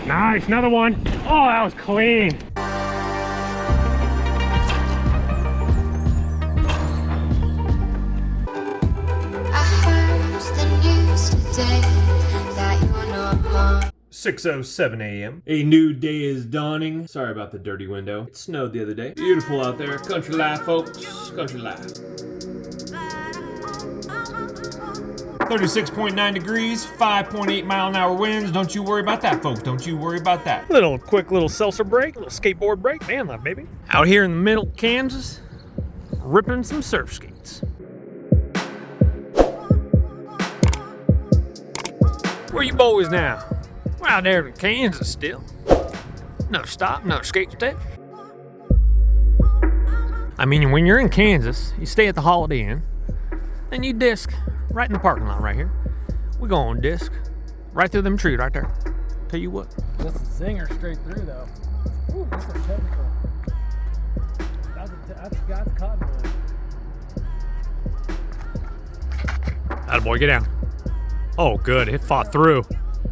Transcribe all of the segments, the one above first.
Nice, another one. Oh, that was clean. I heard the news today that you're not mine. 6:07 a.m. A new day is dawning. Sorry about the dirty window. It snowed the other day. Beautiful out there. Country life, folks. Country life. 36.9 degrees, 5.8 mile-an-hour winds. Don't you worry about that, folks. Don't you worry about that. Quick little seltzer break, little skateboard break. Man life, baby. Out here in the middle of Kansas, ripping some surf skates. Where you boys now? We're out there in Kansas still. Another stop, another skate step. I mean, when you're in Kansas, you stay at the Holiday Inn, then you disc right in the parking lot right here. We go on disc right through them trees right there. Tell you what. That's a zinger straight through though. Ooh, that's a technical. That's cottonwood. Attaboy, get down. Oh, good. It fought through.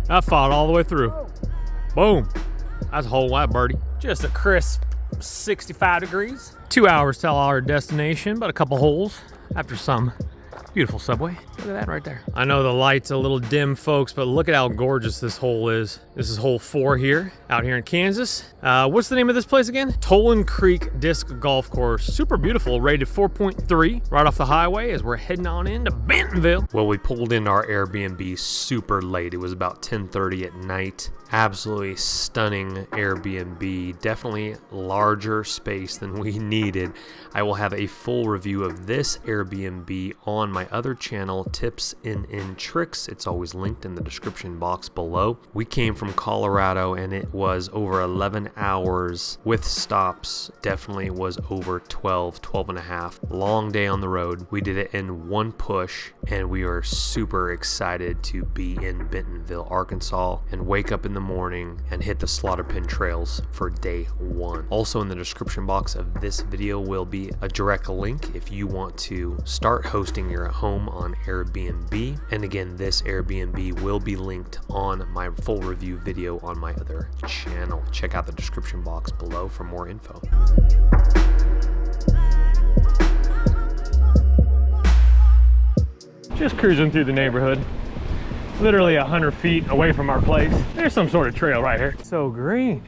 That fought all the way through. Boom. That's a whole lot, birdie. Just a crisp 65 degrees. 2 hours till our destination, but a couple holes after some beautiful subway. Look at that right there. I know the light's a little dim, folks, but look at how gorgeous this hole is. This is hole 4 here, out here in Kansas. What's the name of this place again? Tolan Creek Disc Golf Course. Super beautiful, rated 4.3, right off the highway as we're heading on into Bentonville. Well, we pulled into our Airbnb super late. It was about 10:30 at night. Absolutely stunning Airbnb. Definitely larger space than we needed. I will have a full review of this Airbnb on my other channel, Tips and Tricks. It's always linked in the description box below. We came from Colorado and it was over 11 hours with stops. Definitely was over 12 and a half. Long day on the road. We did it in one push and we are super excited to be in Bentonville, Arkansas and wake up in the morning and hit the slaughter pin trails for day 1. Also in the description box of this video will be a direct link if you want to start hosting your home on Airbnb. And again, this Airbnb will be linked on my full review video on my other channel. Check out the description box below for more info. Just cruising through the neighborhood. Literally 100 feet away from our place. There's some sort of trail right here. So green.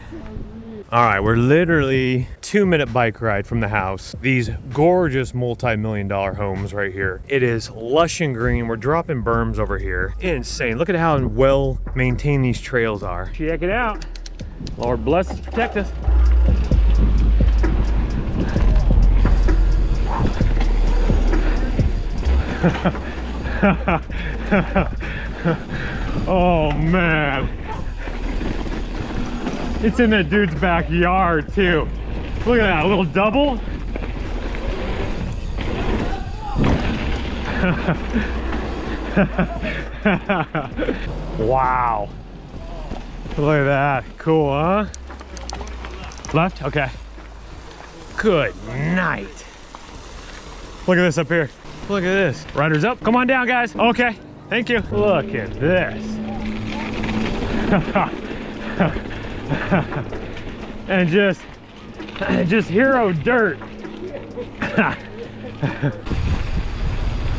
All right, we're literally 2-minute bike ride from the house. These gorgeous multi-million-dollar homes right here. It is lush and green. We're dropping berms over here. Insane. Look at how well maintained these trails are. Check it out. Lord bless us, protect us. Oh man, it's in that dude's backyard too. Look at that, a little double. Wow, look at that. Cool, huh? Left? Okay. Good night. Look at this up here. Look at this. Riders up. Come on down, guys. Okay. Thank you. Look at this. And just hero dirt.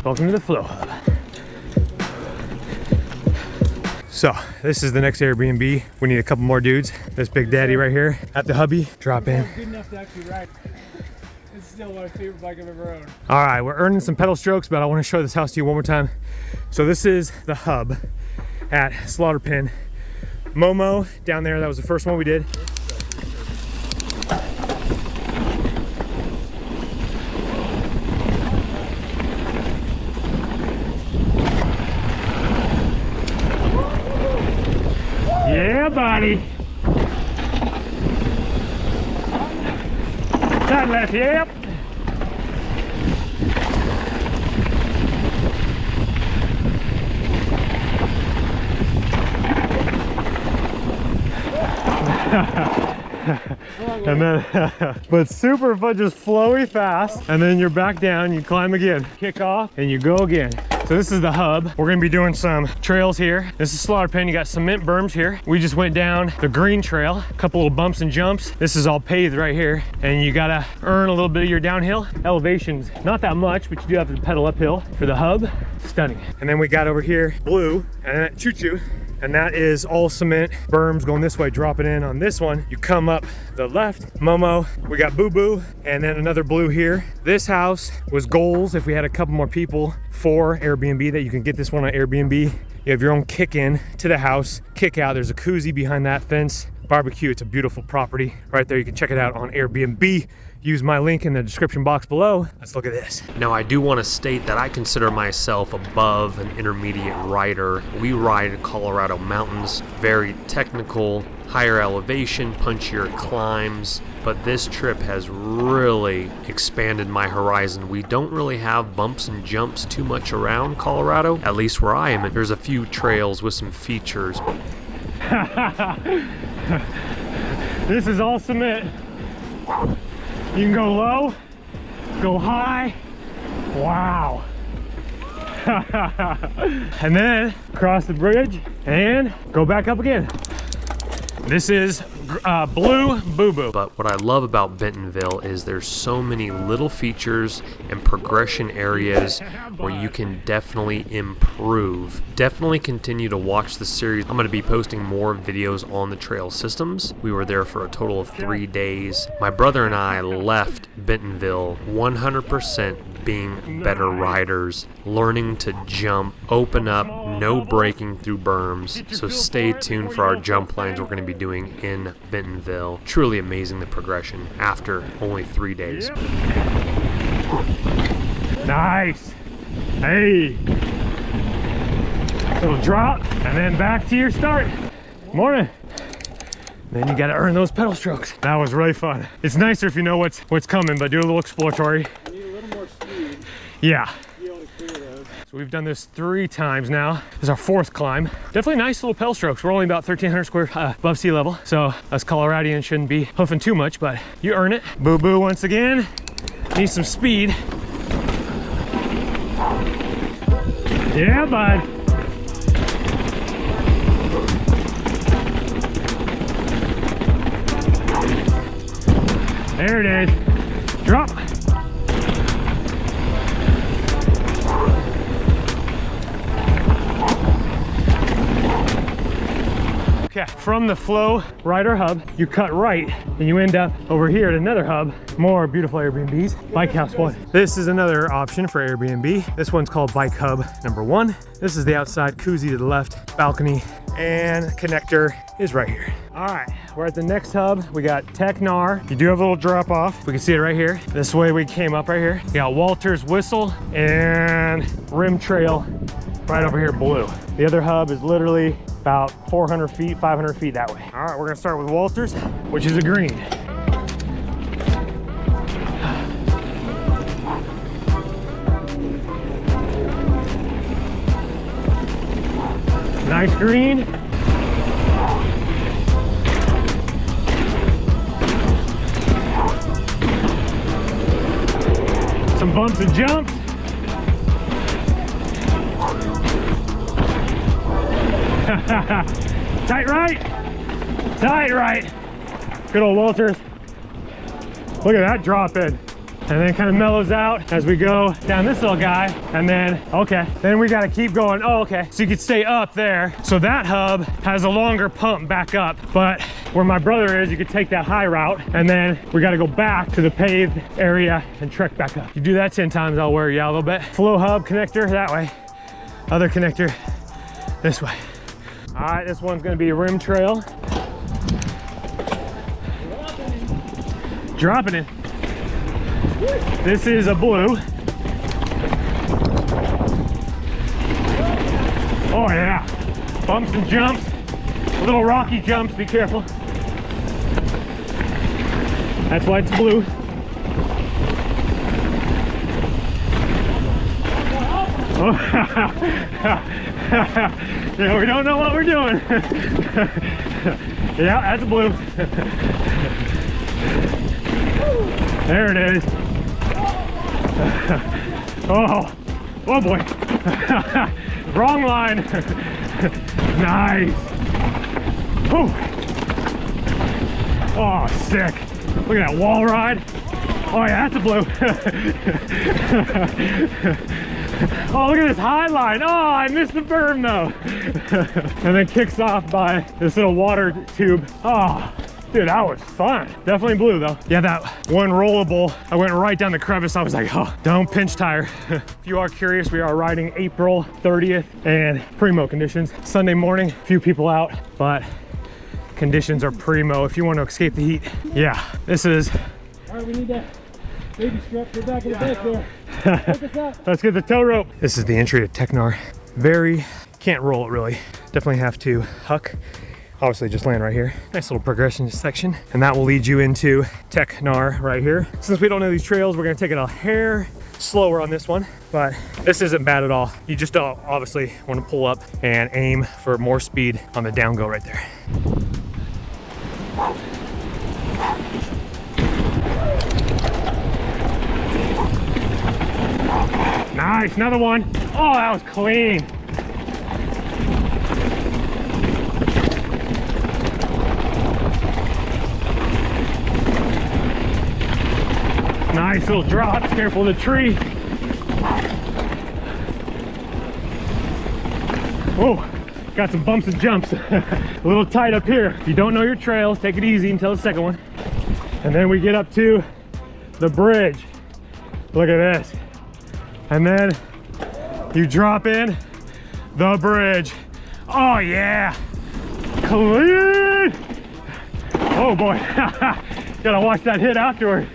Welcome to the Flow Hub. So this is the next Airbnb. We need a couple more dudes. This Big Daddy right here at the hubby. Drop in. Good enough to actually ride. It's still my favorite bike I've ever owned. All right, we're earning some pedal strokes, but I want to show this house to you one more time. So this is the hub at Slaughter Pin. Momo down there, that was the first one we did. Yeah, buddy. Turn left, yep. And then, but super fun, just flowy fast. And then you're back down, you climb again. Kick off and you go again. So this is the hub. We're gonna be doing some trails here. This is slaughter pen. You got cement berms here. We just went down the green trail, a couple little bumps and jumps. This is all paved right here. And you gotta earn a little bit of your downhill. Elevation's not that much, but you do have to pedal uphill. For the hub, stunning. And then we got over here blue and choo-choo. And that is all cement berms going this way, dropping in on this one. You come up the left, Momo, we got Boo Boo, and then another blue here. This house was goals if we had a couple more people for Airbnb, that you can get this one on Airbnb. You have your own kick in to the house, kick out. There's a koozie behind that fence, barbecue. It's a beautiful property right there. You can check it out on Airbnb. Use my link in the description box below. Let's look at this. Now, I do want to state that I consider myself above an intermediate rider. We ride Colorado mountains, very technical, higher elevation, punchier climbs, but this trip has really expanded my horizon. We don't really have bumps and jumps too much around Colorado, at least where I am. And there's a few trails with some features. This is all cement. You can go low, go high. Wow. And then cross the bridge and go back up again. This is blue Boo Boo. But what I love about Bentonville is there's so many little features and progression areas where you can definitely improve. Definitely continue to watch the series. I'm going to be posting more videos on the trail systems. We were there for a total of 3 days. My brother and I left Bentonville 100% being better riders, learning to jump, open up, no braking through berms. So stay tuned for our jump lines we're going to be doing in Bentonville. Truly amazing, the progression after only 3 days. Nice. Hey. Little drop and then back to your start. Morning. Then you gotta earn those pedal strokes. That was really fun. It's nicer if you know what's coming, but do a little exploratory. You need a little more speed Yeah. to be able to clear those. So we've done this 3 times now. This is our 4th climb. Definitely nice little pedal strokes. We're only about 1,300 square above sea level. So us Coloradians shouldn't be hoofing too much, but you earn it. Boo Boo once again. Need some speed. Yeah, bud. There it is. Drop. Okay, from the Flow Rider Hub, you cut right and you end up over here at another hub. More beautiful Airbnbs. Bike House 1. This is another option for Airbnb. This one's called Bike Hub number 1. This is the outside koozie to the left, balcony, and connector is right here. All right, we're at the next hub. We got Technar. You do have a little drop off. We can see it right here. This way we came up right here. You got Walter's Whistle and Rim Trail right over here, blue. The other hub is literally about 400 feet, 500 feet that way. All right, we're gonna start with Walter's, which is a green. Nice green. Some bumps and jumps. Tight right. Tight right. Good old Walters. Look at that drop in. And then kind of mellows out as we go down this little guy. And then, okay, then we got to keep going. Oh, okay. So you could stay up there. So that hub has a longer pump back up, but where my brother is, you could take that high route. And then we got to go back to the paved area and trek back up. You do that 10 times, I'll wear you out a little bit. Flow hub connector that way. Other connector this way. All right, this one's going to be a rim trail. Dropping it. This is a blue. Oh yeah, bumps and jumps, little rocky jumps, be careful. That's why it's blue. Oh. Yeah, we don't know what we're doing. Yeah, that's blue. There it is. Oh boy. Wrong line. Nice. Whew. Oh, sick. Look at that wall ride. Oh yeah, that's a blue. Oh, look at this high line. Oh, I missed the berm though. And then kicks off by this little water tube. Oh, dude, that was fun. Definitely blue though. Yeah, that one rollable, I went right down the crevice. I was like, oh, don't pinch tire. If you are curious, we are riding April 30th and primo conditions. Sunday morning, few people out, but conditions are primo if you want to escape the heat. Yeah, this is. All right, we need that baby strap to the back of the bike there. Hook us up. Let's get the tow rope. This is the entry to Technar. Very, can't roll it really. Definitely have to huck. Obviously just land right here. Nice little progression section. And that will lead you into Technar right here. Since we don't know these trails, we're gonna take it a hair slower on this one, but this isn't bad at all. You just obviously wanna pull up and aim for more speed on the down go right there. Nice, another one. Oh, that was clean. Nice little drops, careful of the tree. Oh, got some bumps and jumps. A little tight up here. If you don't know your trails, take it easy until the second one. And then we get up to the bridge. Look at this. And then you drop in the bridge. Oh yeah, clean. Oh boy, gotta watch that hit afterward.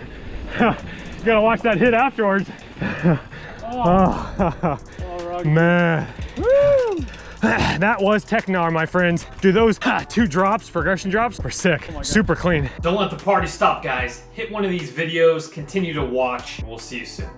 Gotta watch that hit afterwards. Oh, man. Woo. That was Technar, my friends. Dude, those two drops, progression drops, were sick. Super clean. Don't let the party stop, guys. Hit one of these videos, continue to watch, and we'll see you soon.